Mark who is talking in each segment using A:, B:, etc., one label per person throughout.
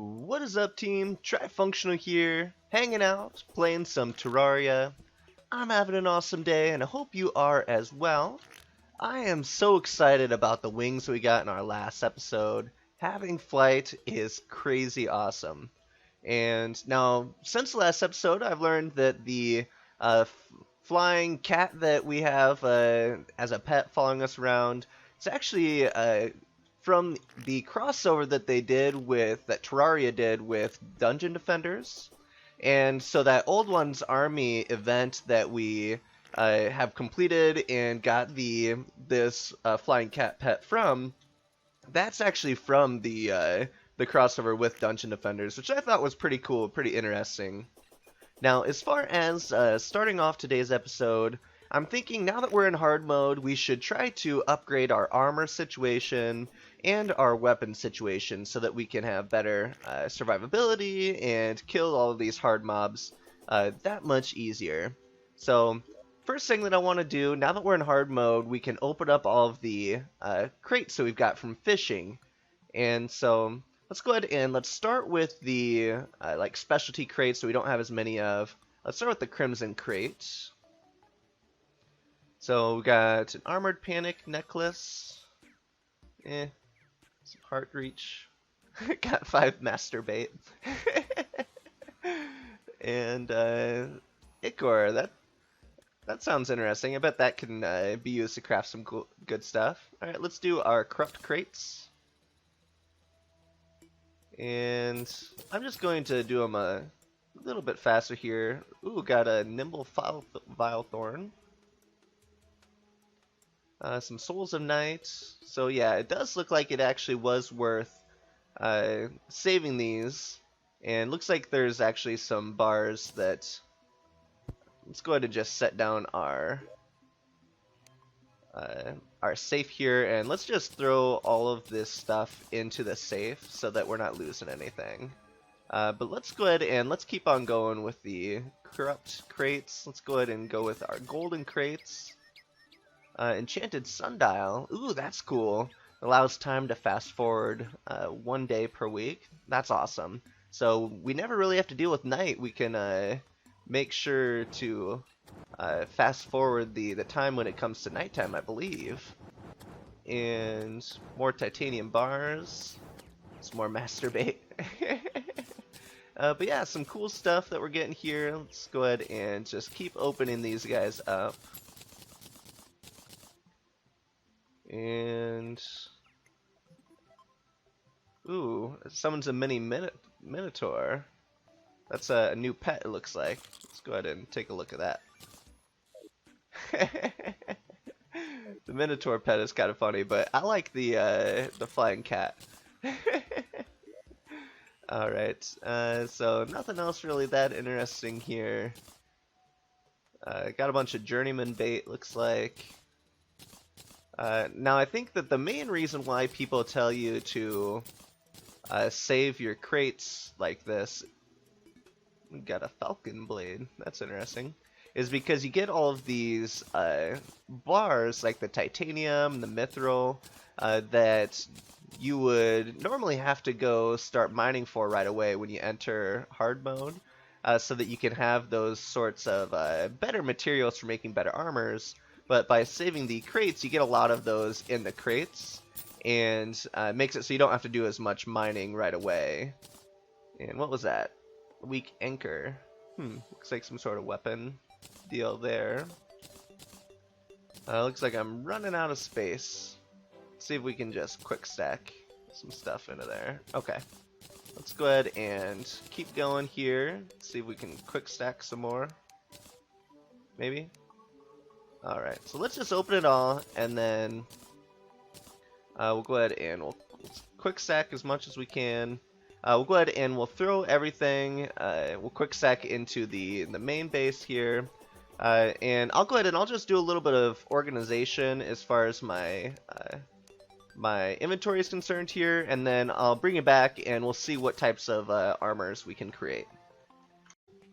A: What is up, team? Trifunctional here, hanging out, playing some Terraria. I'm having an awesome day, and I hope you are as well. I am so excited about the wings we got in our last episode. Having flight is crazy awesome. And now, since the last episode, I've learned that the flying cat that we have as a pet following us around, it's actually from the crossover that that Terraria did with Dungeon Defenders. And so that Old One's Army event that we have completed and got this flying cat pet from, that's actually from the crossover with Dungeon Defenders, which I thought was pretty cool, pretty interesting. Now, as far as starting off today's episode, I'm thinking now that we're in hard mode, we should try to upgrade our armor situation and our weapon situation so that we can have better survivability and kill all of these hard mobs that much easier. So, first thing that I want to do, now that we're in hard mode, we can open up all of the crates that we've got from fishing. And so, let's go ahead and let's start with the like specialty crates that we don't have as many of. Let's start with the Crimson crate. So we got an Armored Panic necklace. Some Heart Reach. Got 5 Masturbate. And Ichor, that sounds interesting. I bet that can be used to craft some good stuff. Alright, let's do our Corrupt crates. And I'm just going to do them a little bit faster here. Ooh, got a Nimble Vile Thorn. Some Souls of Night. So yeah, it does look like it actually was worth saving these. And looks like there's actually some bars that... Let's go ahead and just set down our safe here, and let's just throw all of this stuff into the safe so that we're not losing anything. But let's go ahead and let's keep on going with the Corrupt crates. Let's go ahead and go with our Golden crates. Enchanted Sundial. Ooh, that's cool. Allows time to fast forward 1 day per week. That's awesome. So we never really have to deal with night. We can make sure to fast forward the time when it comes to nighttime, I believe. And more titanium bars. Some more Masturbate. But yeah, some cool stuff that we're getting here. Let's go ahead and just keep opening these guys up. And ooh, it summons a mini Minotaur. That's a new pet, it looks like. Let's go ahead and take a look at that. The Minotaur pet is kind of funny, but I like the flying cat. Alright, so nothing else really that interesting here. Got a bunch of journeyman bait, looks like. Now I think that the main reason why people tell you to save your crates like this, we got a falcon blade, that's interesting, is because you get all of these bars like the titanium, the mithril, that you would normally have to go start mining for right away when you enter hard mode, so that you can have those sorts of better materials for making better armors. But by saving the crates, you get a lot of those in the crates, and makes it so you don't have to do as much mining right away. And what was that? Weak Anchor. Looks like some sort of weapon deal there. Looks like I'm running out of space. Let's see if we can just quick stack some stuff into there. Okay. Let's go ahead and keep going here. See if we can quick stack some more. Maybe? Alright, so let's just open it all, and then we'll go ahead and we'll quick stack as much as we can. We'll go ahead and we'll throw everything, we'll quick stack into the main base here. And I'll go ahead and I'll just do a little bit of organization as far as my my inventory is concerned here, and then I'll bring it back and we'll see what types of armors we can create.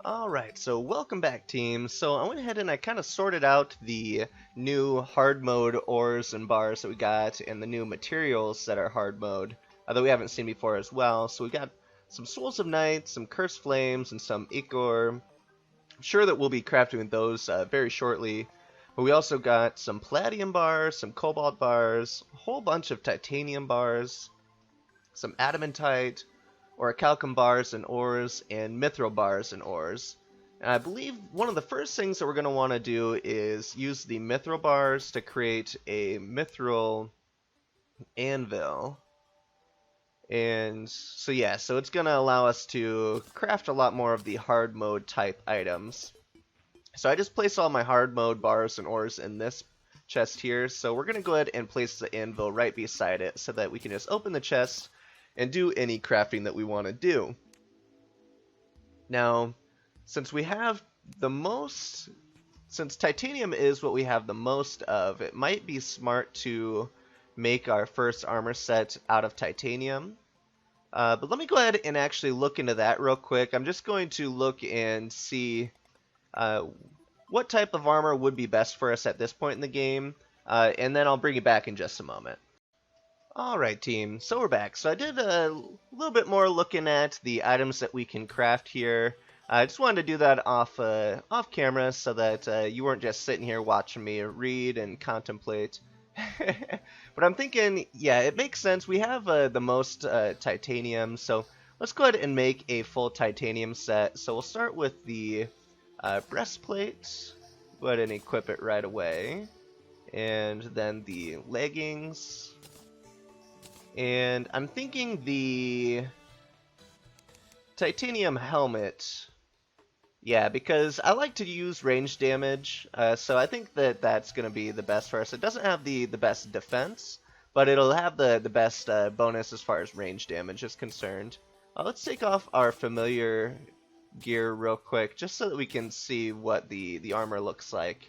A: Alright, so welcome back team. So I went ahead and I kind of sorted out the new hard mode ores and bars that we got and the new materials that are hard mode that we haven't seen before as well. So we got some Souls of Night, some Cursed Flames, and some Ichor. I'm sure that we'll be crafting those very shortly. But we also got some Palladium bars, some Cobalt bars, a whole bunch of Titanium bars, some Adamantite, Orichalcum bars and ores, and Mithril bars and ores. And I believe one of the first things that we're going to want to do is use the Mithril bars to create a Mithril anvil. And so yeah, so it's going to allow us to craft a lot more of the hard mode type items. So I just placed all my hard mode bars and ores in this chest here. So we're going to go ahead and place the anvil right beside it so that we can just open the chest and do any crafting that we want to do. Now, since titanium is what we have the most of, it might be smart to make our first armor set out of titanium. But let me go ahead and actually look into that real quick. I'm just going to look and see what type of armor would be best for us at this point in the game, and then I'll bring you back in just a moment. Alright team, so we're back. So I did a little bit more looking at the items that we can craft here. I just wanted to do that off camera so that you weren't just sitting here watching me read and contemplate. But I'm thinking, yeah, it makes sense. We have the most titanium, so let's go ahead and make a full titanium set. So we'll start with the breastplate. Go ahead and equip it right away. And then the leggings. And I'm thinking the titanium helmet, yeah, because I like to use range damage, so I think that that's going to be the best for us. It doesn't have the best defense, but it'll have the best bonus as far as range damage is concerned. Let's take off our familiar gear real quick, just so that we can see what the armor looks like.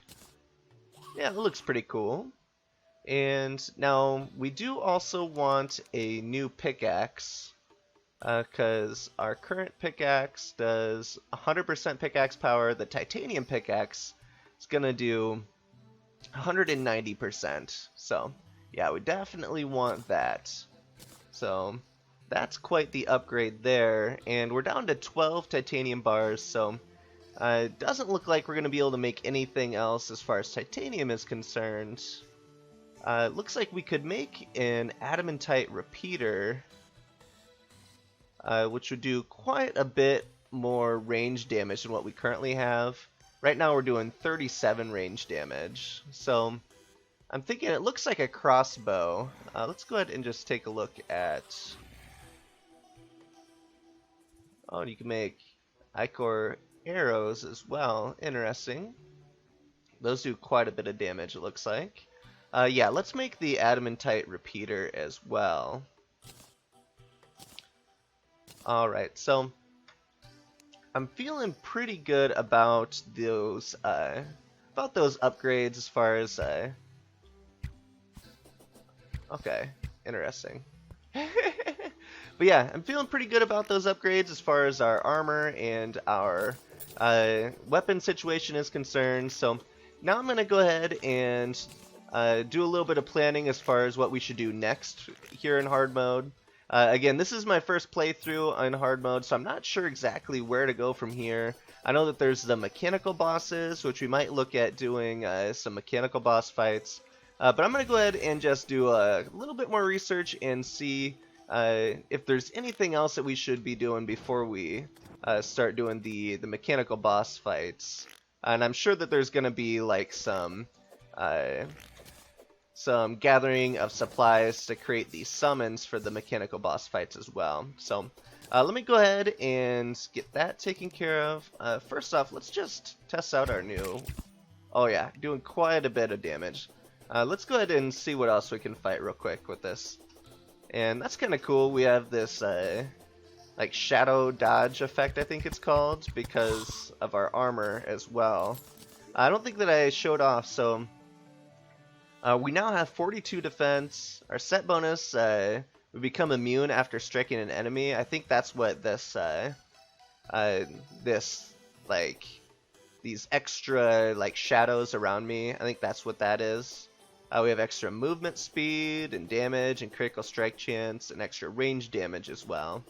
A: Yeah, it looks pretty cool. And now we do also want a new pickaxe, because our current pickaxe does 100% pickaxe power. The titanium pickaxe is going to do 190%. So yeah, we definitely want that. So that's quite the upgrade there. And we're down to 12 titanium bars, so it doesn't look like we're going to be able to make anything else as far as titanium is concerned. Looks like we could make an adamantite repeater, which would do quite a bit more range damage than what we currently have. Right now we're doing 37 range damage, so I'm thinking it looks like a crossbow. Let's go ahead and just take a look at... Oh, you can make Ichor arrows as well. Interesting. Those do quite a bit of damage, it looks like. Yeah, let's make the adamantite repeater as well. Alright, so I'm feeling pretty good about those upgrades as far as okay, interesting. But yeah, I'm feeling pretty good about those upgrades as far as our armor and our weapon situation is concerned. So now I'm gonna go ahead and do a little bit of planning as far as what we should do next here in hard mode. Again, this is my first playthrough in hard mode, so I'm not sure exactly where to go from here. I know that there's the mechanical bosses, which we might look at doing some mechanical boss fights. But I'm going to go ahead and just do a little bit more research and see if there's anything else that we should be doing before we start doing the mechanical boss fights. And I'm sure that there's going to be like some gathering of supplies to create these summons for the mechanical boss fights as well. So let me go ahead and get that taken care of. First off, let's just test out our new... Oh yeah, doing quite a bit of damage. Let's go ahead and see what else we can fight real quick with this. And that's kind of cool. We have this like shadow dodge effect, I think it's called, because of our armor as well. I don't think that I showed off, so... we now have 42 defense. Our set bonus, we become immune after striking an enemy. I think that's what this like these extra like shadows around me. I think that's what that is. We have extra movement speed and damage and critical strike chance and extra range damage as well.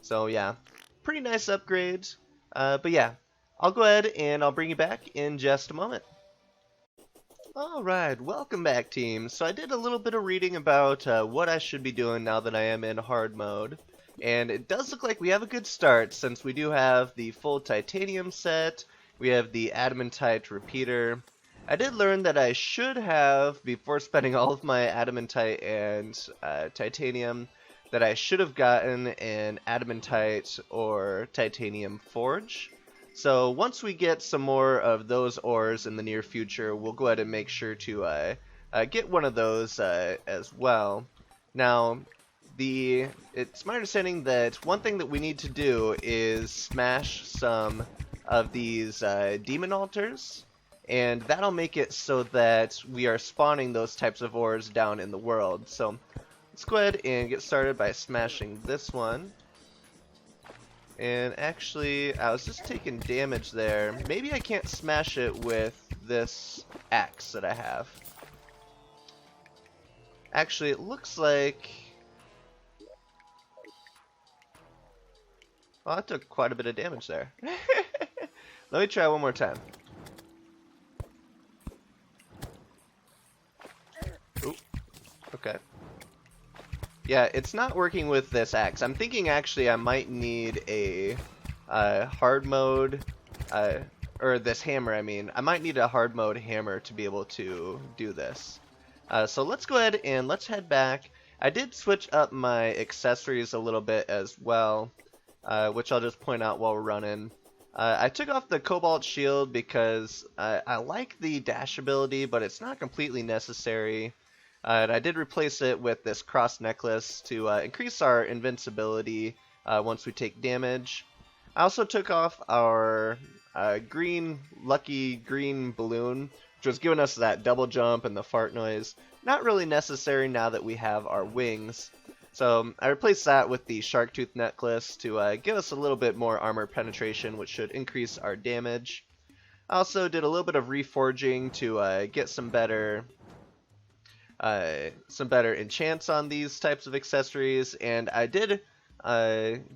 A: So yeah, pretty nice upgrades. But yeah, I'll go ahead and I'll bring you back in just a moment. Alright, welcome back team. So I did a little bit of reading about what I should be doing now that I am in hard mode. And it does look like we have a good start since we do have the full titanium set, we have the adamantite repeater. I did learn that I should have, before spending all of my adamantite and titanium, that I should have gotten an adamantite or titanium forge. So once we get some more of those ores in the near future, we'll go ahead and make sure to get one of those as well. Now, it's my understanding that one thing that we need to do is smash some of these demon altars, and that'll make it so that we are spawning those types of ores down in the world. So let's go ahead and get started by smashing this one. And actually, I was just taking damage there. Maybe I can't smash it with this axe that I have. Actually, it looks like... Well, that took quite a bit of damage there. Let me try one more time. Ooh, okay. Yeah, it's not working with this axe. I'm thinking actually I might need a hard mode, or this hammer, I mean. I might need a hard mode hammer to be able to do this. So let's go ahead and let's head back. I did switch up my accessories a little bit as well, which I'll just point out while we're running. I took off the cobalt shield because I like the dash ability, but it's not completely necessary. And I did replace it with this cross necklace to increase our invincibility once we take damage. I also took off our lucky green balloon, which was giving us that double jump and the fart noise. Not really necessary now that we have our wings. So I replaced that with the shark tooth necklace to give us a little bit more armor penetration, which should increase our damage. I also did a little bit of reforging to get some better enchants on these types of accessories, and I did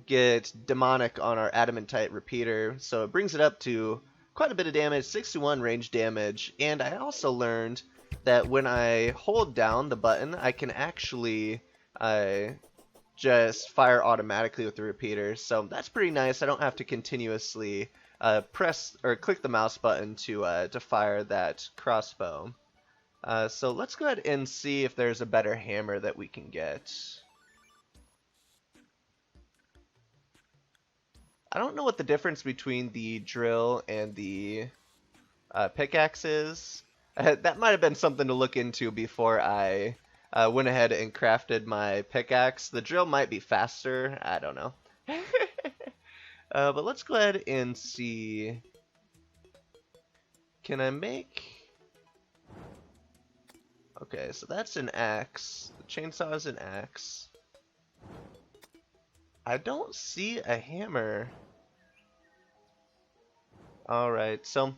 A: get demonic on our adamantite repeater, so it brings it up to quite a bit of damage, 61 range damage. And I also learned that when I hold down the button, I can actually just fire automatically with the repeater, so that's pretty nice. I don't have to continuously press or click the mouse button to fire that crossbow. So let's go ahead and see if there's a better hammer that we can get. I don't know what the difference between the drill and the pickaxe is. That might have been something to look into before I went ahead and crafted my pickaxe. The drill might be faster, I don't know. But let's go ahead and see. Can I make... Okay, so that's an axe. The chainsaw is an axe. I don't see a hammer. Alright, so...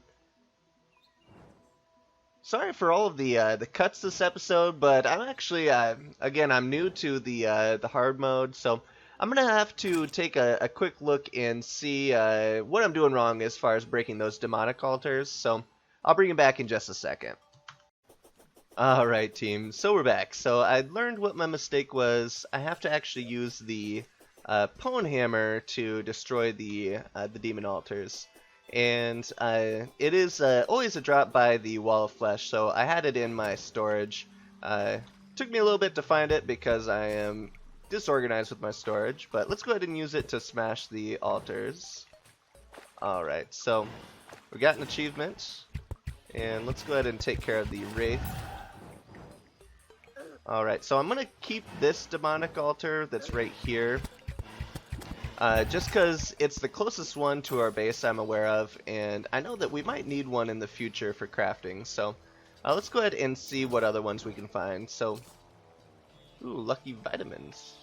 A: Sorry for all of the cuts this episode, but I'm actually, again, I'm new to the hard mode, so I'm going to have to take a quick look and see what I'm doing wrong as far as breaking those demonic altars, so I'll bring you back in just a second. Alright team, so we're back. So I learned what my mistake was. I have to actually use the Pwn hammer to destroy the demon altars. And it is always a drop by the wall of flesh, so I had it in my storage. Took me a little bit to find it because I am disorganized with my storage, but let's go ahead and use it to smash the altars. Alright, so we got an achievement, and let's go ahead and take care of the Wraith. Alright, so I'm going to keep this demonic altar that's right here. Just because it's the closest one to our base I'm aware of, and I know that we might need one in the future for crafting, so let's go ahead and see what other ones we can find. So, ooh, lucky vitamins.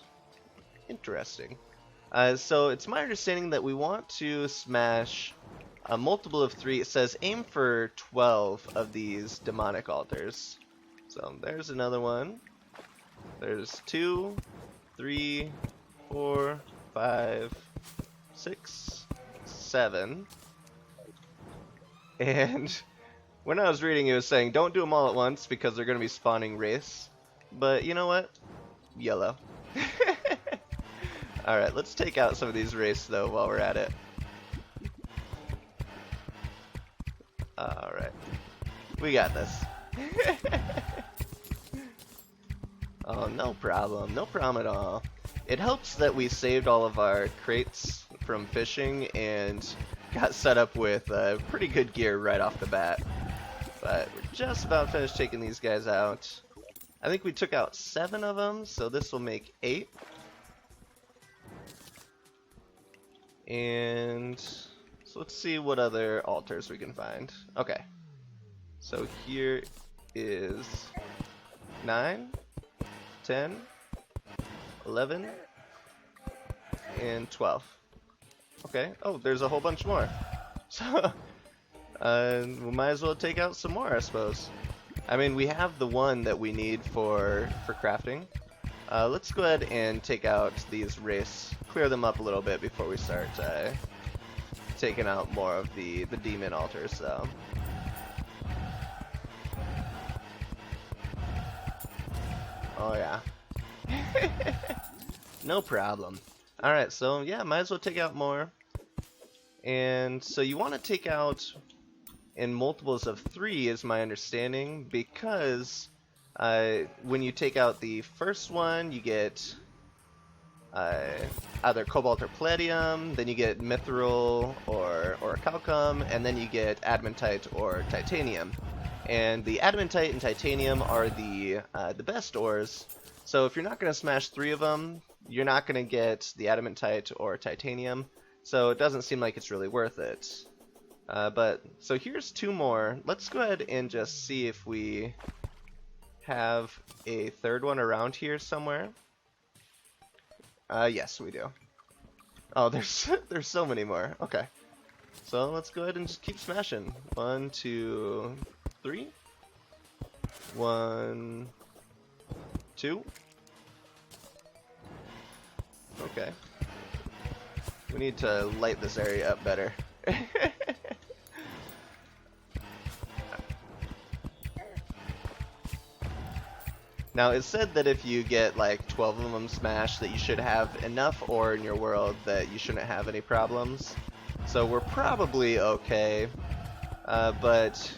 A: Interesting. So it's my understanding that we want to smash a multiple of 3. It says aim for 12 of these demonic altars. So there's another one. There's 2, 3, 4, 5, 6, 7. And when I was reading, it was saying don't do them all at once because they're going to be spawning wraiths. But you know what? Yellow. Alright, let's take out some of these wraiths though while we're at it. Alright. We got this. Oh, no problem. No problem at all. It helps that we saved all of our crates from fishing and got set up with pretty good gear right off the bat. But we're just about finished taking these guys out. I think we took out 7 of them, so this will make 8. And so let's see what other altars we can find. Okay. So here is 9, 10, 11, and 12. Okay. Oh, there's a whole bunch more. So we might as well take out some more, I suppose. I mean, we have the one that we need for crafting. Let's go ahead and take out these wraiths, clear them up a little bit before we start taking out more of the demon altars, though. Oh yeah. No problem. Alright, so yeah, might as well take out more. And so you want to take out in multiples of 3 is my understanding, because when you take out the first one, you get either cobalt or palladium, then you get mithril or calcum, and then you get adamantite or titanium. And the adamantite and titanium are the best ores. So if you're not going to smash 3 of them, you're not going to get the adamantite or titanium. So it doesn't seem like it's really worth it. But so here's 2 more. Let's go ahead and just see if we have a third one around here somewhere. Yes, we do. Oh, there's so many more. Okay. So let's go ahead and just keep smashing. 1, 2, 3. 1, 2. Okay. We need to light this area up better. Now, it said that if you get like 12 of them smashed, that you should have enough ore in your world that you shouldn't have any problems. So we're probably okay. But,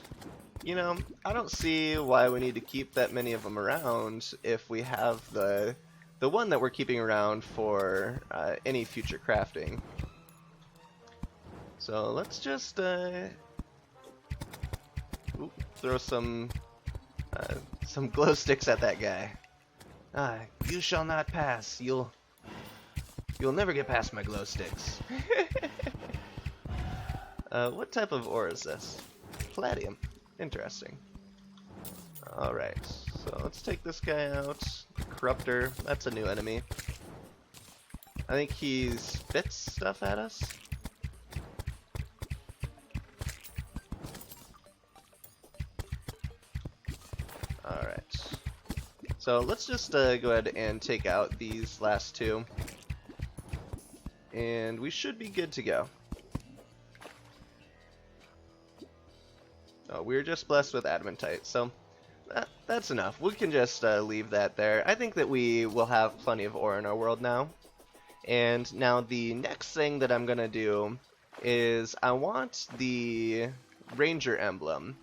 A: you know, I don't see why we need to keep that many of them around if we have the one that we're keeping around for any future crafting. So let's just throw some glow sticks at that guy. You shall not pass. You'll never get past my glow sticks. What type of ore is this? Palladium. Interesting. Alright, so let's take this guy out. Corruptor, that's a new enemy. I think he spits stuff at us. Alright. So let's just go ahead and take out these last 2. And we should be good to go. Oh, we're just blessed with adamantite, so that's enough. We can just leave that there. I think that we will have plenty of ore in our world now. And now the next thing that I'm going to do is I want the Ranger emblem.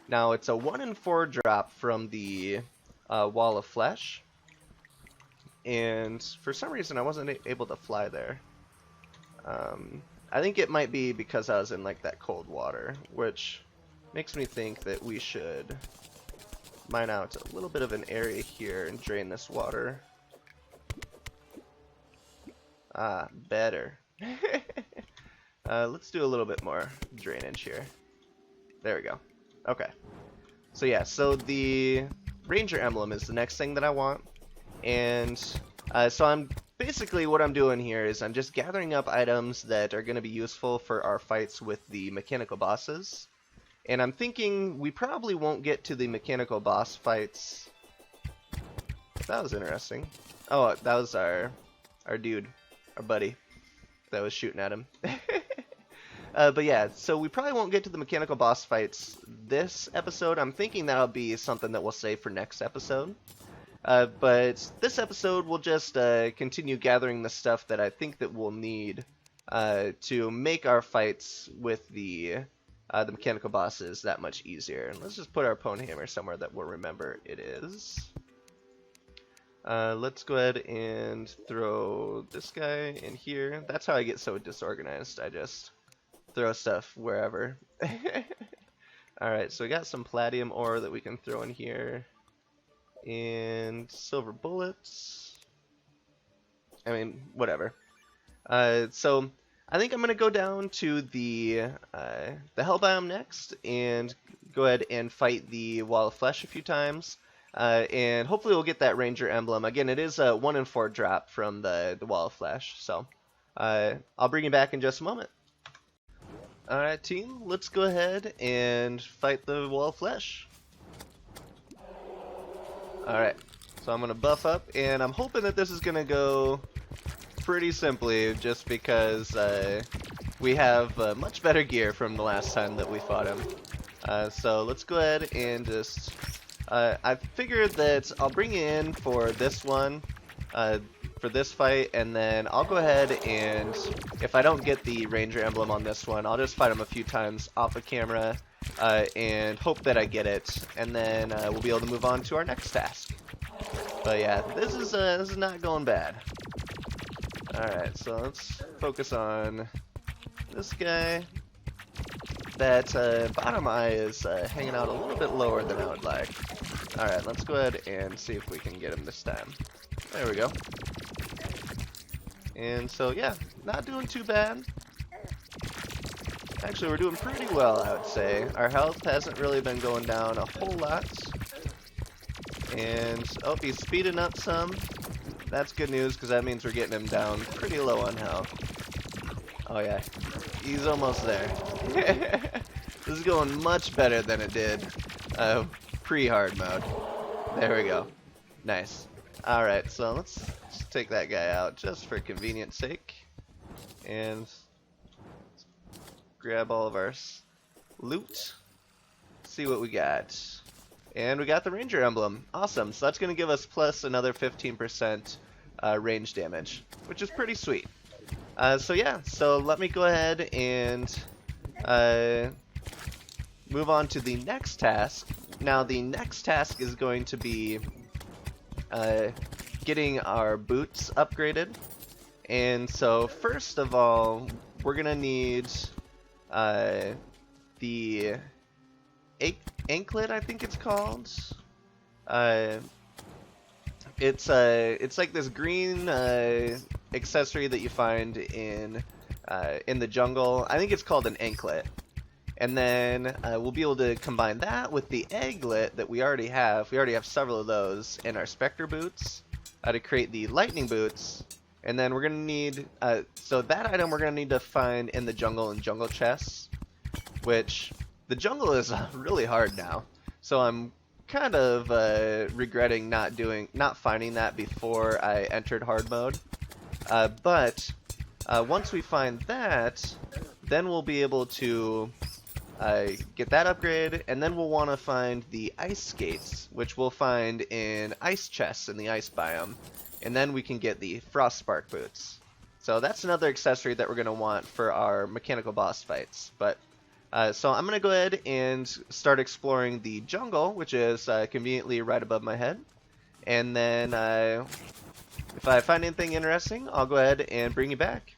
A: Now it's a 1 in 4 drop from the Wall of Flesh. And for some reason I wasn't able to fly there. I think it might be because I was in like that cold water, which makes me think that we should mine out a little bit of an area here and drain this water. Better. Let's do a little bit more drainage here. There we go. Okay. So yeah, so the Ranger emblem is the next thing that I want. And so I'm basically what I'm doing here is I'm just gathering up items that are going to be useful for our fights with the mechanical bosses. And I'm thinking we probably won't get to the mechanical boss fights. That was interesting. Oh, that was our dude, our buddy that was shooting at him. But yeah, so we probably won't get to the mechanical boss fights this episode. I'm thinking that'll be something that we'll save for next episode. But this episode we'll just continue gathering the stuff that I think that we'll need to make our fights with the mechanical bosses that much easier. And let's just put our Pwn Hammer somewhere that we'll remember it is. Let's go ahead and throw this guy in here. That's how I get so disorganized. I just throw stuff wherever. Alright, so we got some palladium ore that we can throw in here. And silver bullets. I mean, whatever. So I think I'm gonna go down to the hell biome next and go ahead and fight the wall of flesh a few times. And hopefully we'll get that ranger emblem. Again, it is a 1 in 4 drop from the wall of flesh. So I'll bring you back in just a moment. Alright team, let's go ahead and fight the wall of flesh. Alright, so I'm going to buff up, and I'm hoping that this is going to go pretty simply, just because we have much better gear from the last time that we fought him. So let's go ahead and just... I figured that I'll bring you in for this one, for this fight, and then I'll go ahead and, if I don't get the ranger emblem on this one, I'll just fight him a few times off of camera, and hope that I get it, and then we'll be able to move on to our next task. But yeah, this is not going bad. Alright, so let's focus on this guy. That bottom eye is hanging out a little bit lower than I would like. Alright, let's go ahead and see if we can get him this time. There we go. And so yeah, not doing too bad. Actually, we're doing pretty well, I would say. Our health hasn't really been going down a whole lot. And, oh, he's speeding up some. That's good news, because that means we're getting him down pretty low on health. Oh yeah, he's almost there. This is going much better than it did pre-hard mode. There we go. Nice. Alright, so let's take that guy out just for convenience sake. And grab all of our loot. See what we got. And we got the ranger emblem. Awesome. So that's going to give us plus another 15% range damage, which is pretty sweet. So yeah, so let me go ahead and move on to the next task. Now the next task is going to be getting our boots upgraded. And so first of all, we're going to need the anklet, I think it's called. It's like this green accessory that you find in the jungle. I think it's called an anklet. And then we'll be able to combine that with the egglet that we already have. We already have several of those in our Spectre boots to create the lightning boots. And then we're going to need, so that item we're going to need to find in the jungle and jungle chests, which the jungle is really hard now. So I'm kind of regretting not finding that before I entered hard mode. But once we find that, then we'll be able to get that upgrade, and then we'll want to find the ice skates, which we'll find in ice chests in the ice biome, and then we can get the frost spark boots. So that's another accessory that we're going to want for our mechanical boss fights. But so I'm going to go ahead and start exploring the jungle, which is conveniently right above my head. And then if I find anything interesting, I'll go ahead and bring you back.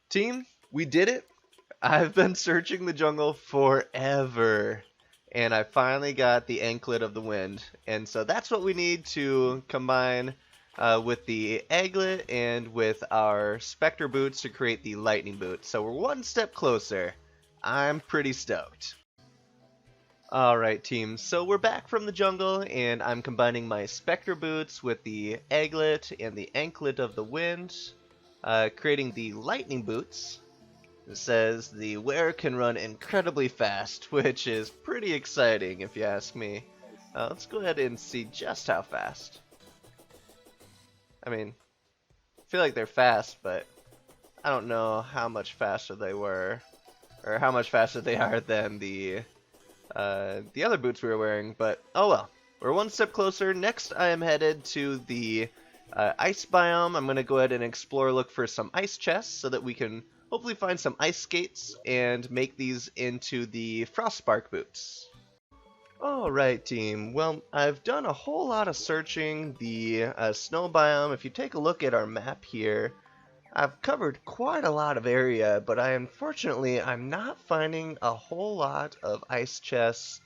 A: Team, we did it. I've been searching the jungle forever, and I finally got the Anklet of the Wind. And so that's what we need to combine with the Egglet and with our Spectre boots to create the Lightning boot. So we're one step closer. I'm pretty stoked. Alright team, so we're back from the jungle and I'm combining my Spectre boots with the Egglet and the Anklet of the Wind, creating the Lightning boots. It says the wearer can run incredibly fast, which is pretty exciting if you ask me. Let's go ahead and see just how fast. I mean, I feel like they're fast, but I don't know how much faster they were, or how much faster they are than the other boots we were wearing, but oh well. We're one step closer. Next, I am headed to the ice biome. I'm going to go ahead and explore, look for some ice chests so that we can hopefully find some ice skates and make these into the Frostspark boots. Alright team, well I've done a whole lot of searching the snow biome. If you take a look at our map here, I've covered quite a lot of area, but unfortunately I'm not finding a whole lot of ice chests.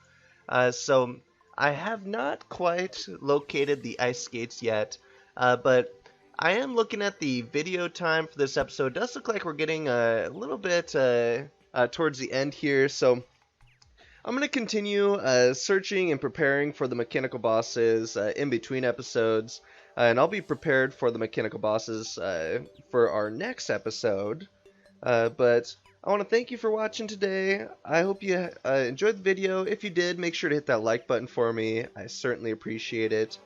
A: So I have not quite located the ice skates yet, but I am looking at the video time for this episode. It does look like we're getting a little bit towards the end here, so I'm going to continue searching and preparing for the mechanical bosses in between episodes, and I'll be prepared for the mechanical bosses for our next episode. But I want to thank you for watching today. I hope you enjoyed the video. If you did, make sure to hit that like button for me. I certainly appreciate it.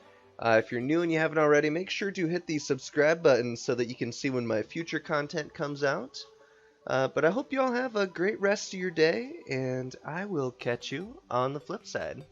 A: If you're new and you haven't already, make sure to hit the subscribe button so that you can see when my future content comes out. But I hope you all have a great rest of your day, and I will catch you on the flip side.